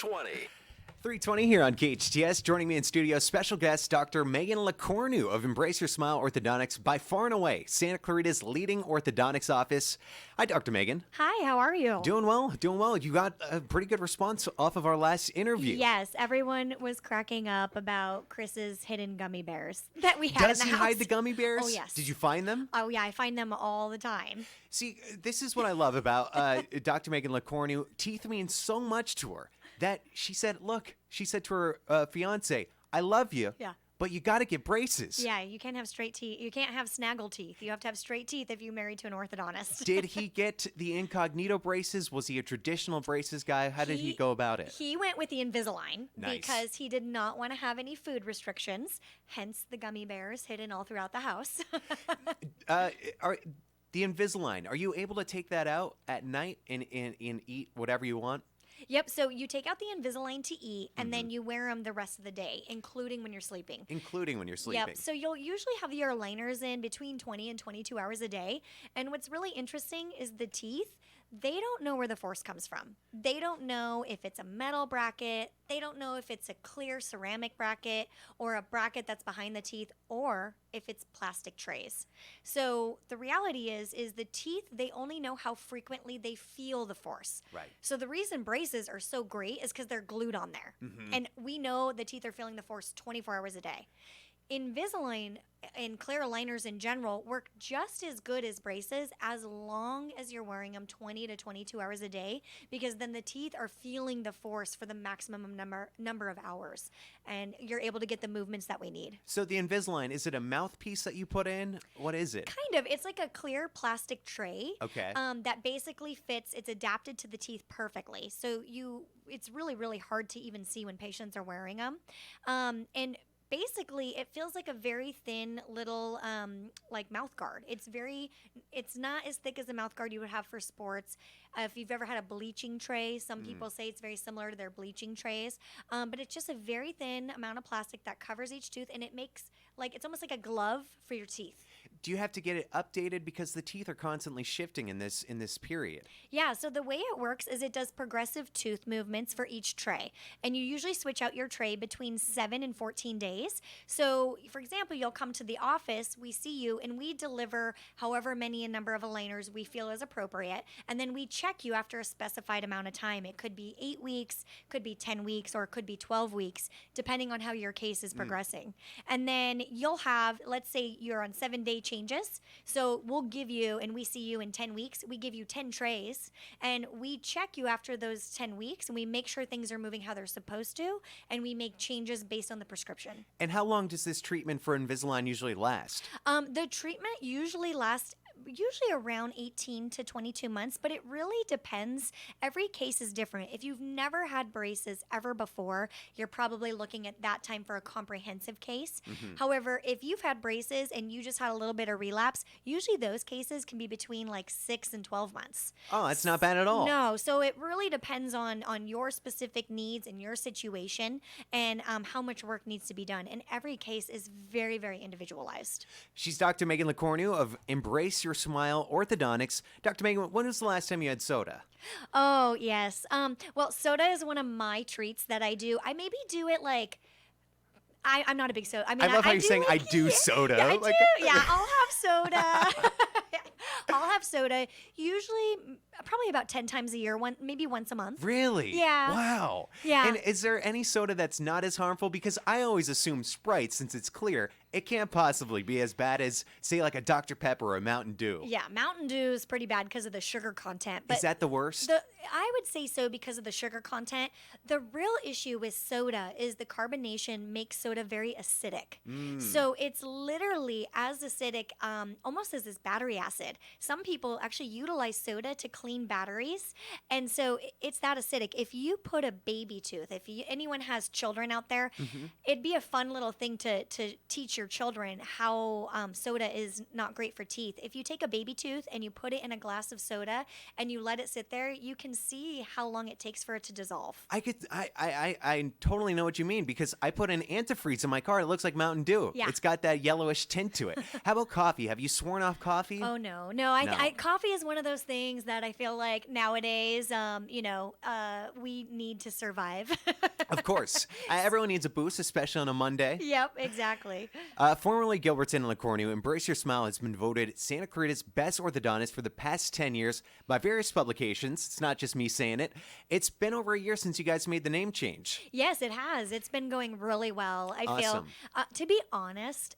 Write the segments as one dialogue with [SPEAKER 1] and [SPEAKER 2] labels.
[SPEAKER 1] 320.
[SPEAKER 2] 320 here on KHTS. Joining me in studio, special guest Dr. Megan LeCornu of Embrace Your Smile Orthodontics, by far and away Santa Clarita's leading orthodontics office. Hi, Dr. Megan.
[SPEAKER 3] Hi, how are you?
[SPEAKER 2] Doing well, doing well. You got a pretty good response off of our last interview.
[SPEAKER 3] Yes, everyone was cracking up about Chris's hidden gummy bears that we had
[SPEAKER 2] Does
[SPEAKER 3] in the
[SPEAKER 2] he
[SPEAKER 3] house.
[SPEAKER 2] hide the gummy bears?
[SPEAKER 3] Oh, yes.
[SPEAKER 2] Did you find them?
[SPEAKER 3] Oh, yeah, I find them all the time.
[SPEAKER 2] See, this is what I love about Dr. Megan LeCornu. Teeth mean so much to her that she said to her fiance, I love you,
[SPEAKER 3] Yeah.
[SPEAKER 2] but you got to get braces.
[SPEAKER 3] Yeah, you can't have straight teeth. You can't have snaggle teeth. You have to have straight teeth if you're married to an orthodontist.
[SPEAKER 2] Did he get the incognito braces? Was he a traditional braces guy? How did he go about it?
[SPEAKER 3] He went with the Invisalign
[SPEAKER 2] Nice.
[SPEAKER 3] because he did not want to have any food restrictions, hence the gummy bears hidden all throughout the house.
[SPEAKER 2] The Invisalign, are you able to take that out at night and eat whatever you want?
[SPEAKER 3] Yep, so you take out the Invisalign to eat, and then you wear them the rest of the day, including when you're sleeping.
[SPEAKER 2] Including when you're sleeping.
[SPEAKER 3] Yep. So you'll usually have your aligners in between 20 and 22 hours a day. And what's really interesting is the teeth, they don't know where the force comes from. They don't know if it's a metal bracket. They don't know if it's a clear ceramic bracket or a bracket that's behind the teeth, or if it's plastic trays. So the reality is the teeth, they only know how frequently they feel the force.
[SPEAKER 2] Right.
[SPEAKER 3] So the reason braces are so great is because they're glued on there.
[SPEAKER 2] Mm-hmm.
[SPEAKER 3] And we know the teeth are feeling the force 24 hours a day. Invisalign and clear aligners in general work just as good as braces as long as you're wearing them 20 to 22 hours a day, because then the teeth are feeling the force for the maximum number of hours, and you're able to get the movements that we need.
[SPEAKER 2] So the Invisalign, is it a mouthpiece that you put in? What is it?
[SPEAKER 3] Kind of. It's like a clear plastic tray.
[SPEAKER 2] Okay.
[SPEAKER 3] That basically fits. It's adapted to the teeth perfectly. So it's really, really hard to even see when patients are wearing them. And basically, it feels like a very thin little like mouth guard. It's not as thick as a mouth guard you would have for sports. If you've ever had a bleaching tray, some people say it's very similar to their bleaching trays. But it's just a very thin amount of plastic that covers each tooth, and it makes it's almost like a glove for your teeth.
[SPEAKER 2] Do you have to get it updated because the teeth are constantly shifting in this period?
[SPEAKER 3] Yeah, so the way it works is it does progressive tooth movements for each tray. And you usually switch out your tray between 7 and 14 days. So, for example, you'll come to the office, we see you, and we deliver however many a number of aligners we feel is appropriate. And then we check you after a specified amount of time. It could be 8 weeks, could be 10 weeks, or it could be 12 weeks, depending on how your case is progressing. And then you'll have, let's say you're on 7-day changes. So we'll give you, and we see you in 10 weeks, we give you 10 trays, and we check you after those 10 weeks, and we make sure things are moving how they're supposed to, and we make changes based on the prescription.
[SPEAKER 2] And how long does this treatment for Invisalign usually last?
[SPEAKER 3] The treatment usually lasts around 18 to 22 months, but it really depends. Every case is different. If you've never had braces ever before, you're probably looking at that time for a comprehensive case. However, if you've had braces and you just had a little bit of relapse, usually those cases can be between like 6 and 12 months.
[SPEAKER 2] Oh, that's not bad at all.
[SPEAKER 3] No, so it really depends on your specific needs and your situation, and how much work needs to be done. And every case is very, very individualized.
[SPEAKER 2] She's Dr. Megan LeCornu of Embrace Your Smile Orthodontics. Dr. Megan, when was the last time you had soda?
[SPEAKER 3] Oh, yes. Well, soda is one of my treats that I do. I maybe do it like, I'm not a big soda. I mean,
[SPEAKER 2] I love how you're
[SPEAKER 3] do
[SPEAKER 2] saying,
[SPEAKER 3] like,
[SPEAKER 2] I do soda.
[SPEAKER 3] Yeah, I
[SPEAKER 2] Like-
[SPEAKER 3] do. Yeah, I'll have soda. I'll have soda usually probably about 10 times a year, maybe once a month.
[SPEAKER 2] Really?
[SPEAKER 3] Yeah.
[SPEAKER 2] Wow.
[SPEAKER 3] Yeah.
[SPEAKER 2] And is there any soda that's not as harmful? Because I always assume Sprite, since it's clear, it can't possibly be as bad as, say, like a Dr. Pepper or a Mountain Dew.
[SPEAKER 3] Yeah, Mountain Dew is pretty bad because of the sugar content. But
[SPEAKER 2] Is that the worst?
[SPEAKER 3] I would say so because of the sugar content. The real issue with soda is the carbonation makes soda very acidic. So it's literally as acidic, almost as this battery acid. Some people actually utilize soda to clean batteries, and so it's that acidic. If you put a baby tooth, anyone has children out there, it'd be a fun little thing to teach your children how soda is not great for teeth. If you take a baby tooth and you put it in a glass of soda and you let it sit there, you can can see how long it takes for it to dissolve.
[SPEAKER 2] I totally know what you mean, because I put an antifreeze in my car. It looks like Mountain Dew.
[SPEAKER 3] Yeah.
[SPEAKER 2] It's got that yellowish tint to it. How about coffee? Have you sworn off coffee?
[SPEAKER 3] Oh, no.
[SPEAKER 2] No.
[SPEAKER 3] Coffee is one of those things that I feel like nowadays, we need to survive.
[SPEAKER 2] Of course. Everyone needs a boost, especially on a Monday.
[SPEAKER 3] Yep, exactly.
[SPEAKER 2] Formerly Gilbertson and LeCornu, Embrace Your Smile has been voted Santa Clarita's best orthodontist for the past 10 years by various publications. It's not just me saying it. It's been over a year since you guys made the name change.
[SPEAKER 3] Yes, it has. It's been going really well. I feel,
[SPEAKER 2] Awesome.
[SPEAKER 3] to be honest,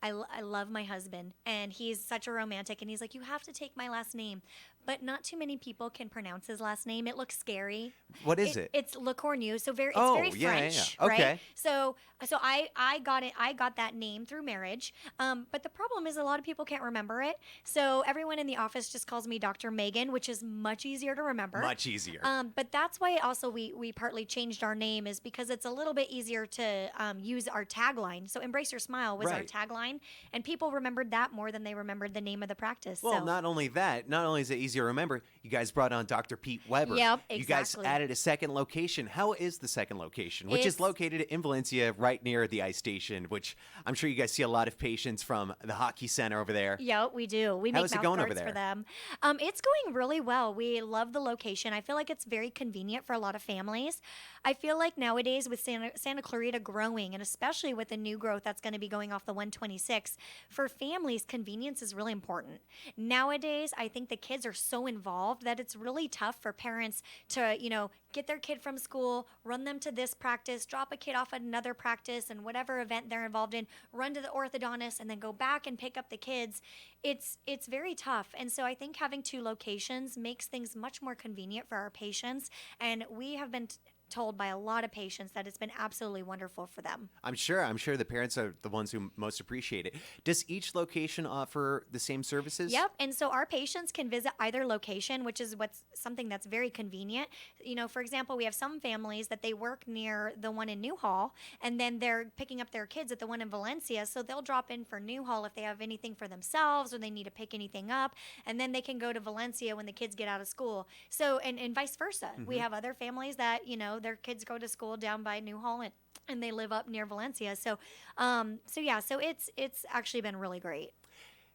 [SPEAKER 3] I love my husband, and he's such a romantic, and he's like, you have to take my last name. But not too many people can pronounce his last name. It looks scary.
[SPEAKER 2] What is it?
[SPEAKER 3] It's LeCornu, so it's very
[SPEAKER 2] yeah.
[SPEAKER 3] French,
[SPEAKER 2] Okay.
[SPEAKER 3] right? So I got it. I got that name through marriage. But the problem is a lot of people can't remember it. So everyone in the office just calls me Dr. Megan, which is much easier to remember.
[SPEAKER 2] Much easier.
[SPEAKER 3] But that's why also we partly changed our name, is because it's a little bit easier to use our tagline. So Embrace Your Smile was our
[SPEAKER 2] Right.
[SPEAKER 3] tagline, and people remembered that more than they remembered the name of the practice.
[SPEAKER 2] Well,
[SPEAKER 3] so.
[SPEAKER 2] not only is it easier to remember, you guys brought on Dr. Pete Weber.
[SPEAKER 3] Yep,
[SPEAKER 2] You guys
[SPEAKER 3] exactly.
[SPEAKER 2] added a second location. How is the second location, which is
[SPEAKER 3] It's-
[SPEAKER 2] located in Valencia, right near the ice station, which I'm sure you guys see a lot of patients from the hockey center over there.
[SPEAKER 3] Yeah, we do. We
[SPEAKER 2] How
[SPEAKER 3] make
[SPEAKER 2] is it
[SPEAKER 3] mouth
[SPEAKER 2] going over
[SPEAKER 3] guards
[SPEAKER 2] there?
[SPEAKER 3] for them. It's going really well. We love the location. I feel like it's very convenient for a lot of families. I feel like nowadays with Santa Clarita growing, and especially with the new growth that's going to be going off the 126, for families, convenience is really important. Nowadays, I think the kids are so involved that it's really tough for parents to, get their kid from school, run them to this practice, drop a kid off at another practice, and whatever event they're involved in, run to the orthodontist, and then go back and pick up the kids. It's very tough. And so I think having two locations makes things much more convenient for our patients. And we have been told by a lot of patients that it's been absolutely wonderful for them.
[SPEAKER 2] I'm sure the parents are the ones who most appreciate it. Does each location offer the same services?
[SPEAKER 3] Yep. And so our patients can visit either location, which is something that's very convenient. For example, we have some families that they work near the one in Newhall, and then they're picking up their kids at the one in Valencia. So they'll drop in for Newhall if they have anything for themselves or they need to pick anything up. And then they can go to Valencia when the kids get out of school. So, and vice versa. We have other families that, their kids go to school down by Newhall and they live up near Valencia. So it's actually been really great.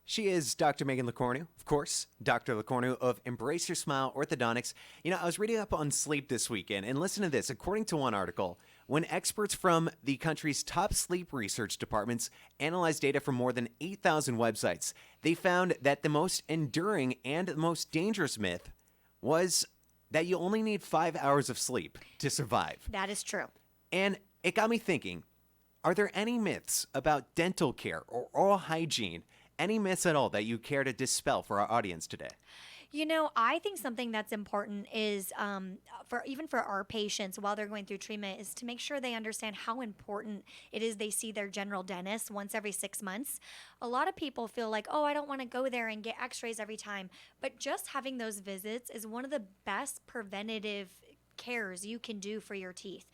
[SPEAKER 2] She is Dr. Megan LeCornu, of course, Dr. LeCornu of Embrace Your Smile Orthodontics. I was reading up on sleep this weekend, and listen to this. According to one article, when experts from the country's top sleep research departments analyzed data from more than 8,000 websites, they found that the most enduring and the most dangerous myth was that you only need 5 hours of sleep to survive.
[SPEAKER 3] That is true.
[SPEAKER 2] And it got me thinking, are there any myths about dental care or oral hygiene? Any myths at all that you care to dispel for our audience today?
[SPEAKER 3] I think something that's important is for our patients while they're going through treatment is to make sure they understand how important it is they see their general dentist once every 6 months. A lot of people feel like, oh, I don't want to go there and get x-rays every time. But just having those visits is one of the best preventative cares you can do for your teeth.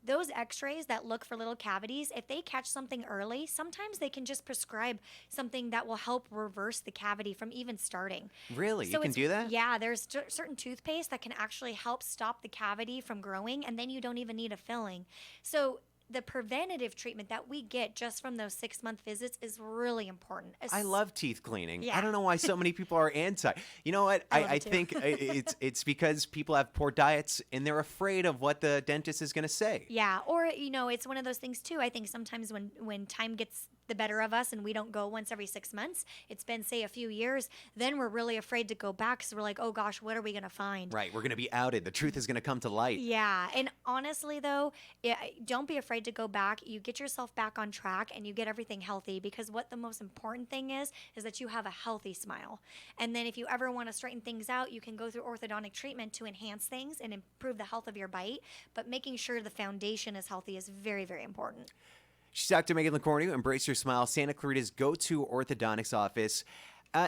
[SPEAKER 3] Those x-rays that look for little cavities, if they catch something early, sometimes they can just prescribe something that will help reverse the cavity from even starting.
[SPEAKER 2] Really? You can do that?
[SPEAKER 3] Yeah, there's certain toothpaste that can actually help stop the cavity from growing, and then you don't even need a filling. So the preventative treatment that we get just from those 6-month visits is really important.
[SPEAKER 2] I love teeth cleaning.
[SPEAKER 3] Yeah.
[SPEAKER 2] I don't know why so many people are anti. You know what? I
[SPEAKER 3] too.
[SPEAKER 2] think it's because people have poor diets and they're afraid of what the dentist is going to say.
[SPEAKER 3] Yeah, or it's one of those things too. I think sometimes when time gets the better of us and we don't go once every 6 months, it's been say a few years, then we're really afraid to go back because we're like, oh gosh, what are we going to find?
[SPEAKER 2] Right. We're going to be outed. The truth is going to come to light.
[SPEAKER 3] Yeah, and honestly though, don't be afraid to go back. You get yourself back on track and you get everything healthy, because what the most important thing is that you have a healthy smile. And then if you ever want to straighten things out, you can go through orthodontic treatment to enhance things and improve the health of your bite, but making sure the foundation is healthy is very, very important.
[SPEAKER 2] She's Dr. Megan LeCornu, Embrace Your Smile, Santa Clarita's go-to orthodontics office.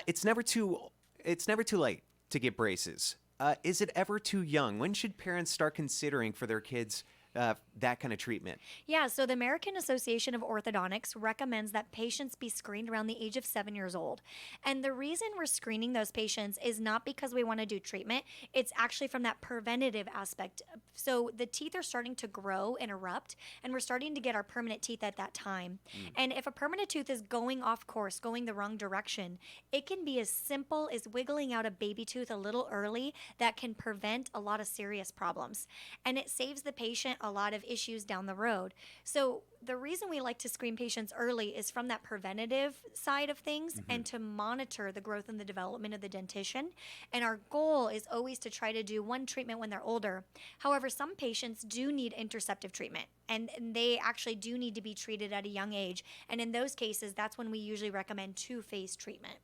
[SPEAKER 2] It's never too late to get braces. Is it ever too young? When should parents start considering for their kids that kind of treatment?
[SPEAKER 3] Yeah, so the American Association of Orthodontics recommends that patients be screened around the age of 7 years old. And the reason we're screening those patients is not because we want to do treatment, it's actually from that preventative aspect. So the teeth are starting to grow and erupt, and we're starting to get our permanent teeth at that time. And if a permanent tooth is going off course, going the wrong direction, it can be as simple as wiggling out a baby tooth a little early that can prevent a lot of serious problems. And it saves the patient a lot of issues down the road. So the reason we like to screen patients early is from that preventative side of things and to monitor the growth and the development of the dentition. And our goal is always to try to do one treatment when they're older. However, some patients do need interceptive treatment, and they actually do need to be treated at a young age. And in those cases, that's when we usually recommend two-phase treatment.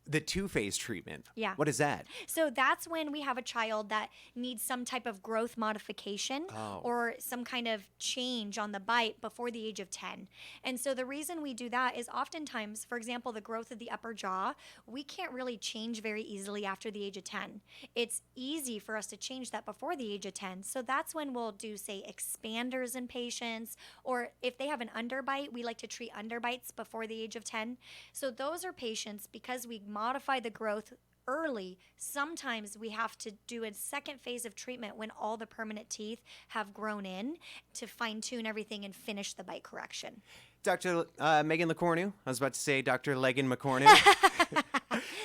[SPEAKER 2] The two-phase treatment.
[SPEAKER 3] Yeah.
[SPEAKER 2] What is that?
[SPEAKER 3] So that's when we have a child that needs some type of growth modification or some kind of change on the bite before the age of 10. And so the reason we do that is oftentimes, for example, the growth of the upper jaw, we can't really change very easily after the age of 10. It's easy for us to change that before the age of 10. So that's when we'll do, say, expanders in patients, or if they have an underbite, we like to treat underbites before the age of 10. So those are patients, because we modify the growth early, sometimes we have to do a second phase of treatment when all the permanent teeth have grown in to fine-tune everything and finish the bite correction.
[SPEAKER 2] Dr. Megan LeCornu. I was about to say Dr. Legan McCornu.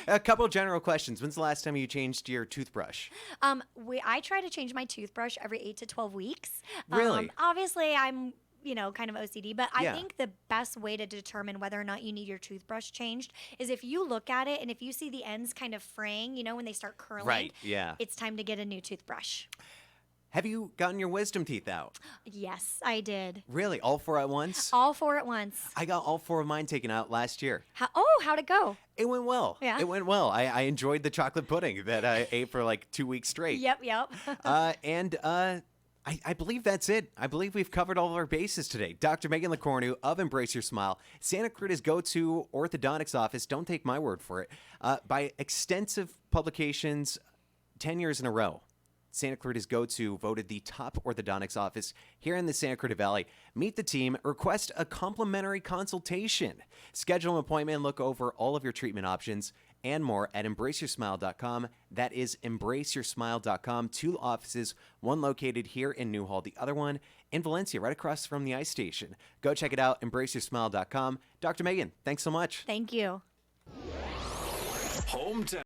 [SPEAKER 2] A couple general questions. When's the last time you changed your toothbrush?
[SPEAKER 3] I try to change my toothbrush every 8 to 12 weeks.
[SPEAKER 2] Really?
[SPEAKER 3] Obviously, I'm kind of OCD, but I
[SPEAKER 2] Yeah.
[SPEAKER 3] think the best way to determine whether or not you need your toothbrush changed is if you look at it and if you see the ends kind of fraying, when they start curling,
[SPEAKER 2] Right, yeah.
[SPEAKER 3] it's time to get a new toothbrush.
[SPEAKER 2] Have you gotten your wisdom teeth out?
[SPEAKER 3] Yes, I did.
[SPEAKER 2] Really? All four at once?
[SPEAKER 3] All four at once.
[SPEAKER 2] I got all four of mine taken out last year.
[SPEAKER 3] How'd it go?
[SPEAKER 2] It went well.
[SPEAKER 3] Yeah.
[SPEAKER 2] It went well. I enjoyed the chocolate pudding that I ate for like 2 weeks straight.
[SPEAKER 3] Yep.
[SPEAKER 2] I believe that's it. I believe we've covered all of our bases today. Dr. Megan LeCornu of Embrace Your Smile, Santa Clarita's go-to orthodontics office. Don't take my word for it. By extensive publications, 10 years in a row, Santa Clarita's go-to, voted the top orthodontics office here in the Santa Clarita Valley. Meet the team, request a complimentary consultation, schedule an appointment, look over all of your treatment options and more at embraceyoursmile.com. That is embraceyoursmile.com. 2 offices, one located here in Newhall, the other one in Valencia, right across from the ice station. Go check it out, embraceyoursmile.com. Dr. Megan, thanks so much.
[SPEAKER 3] Thank you.
[SPEAKER 1] Hometown.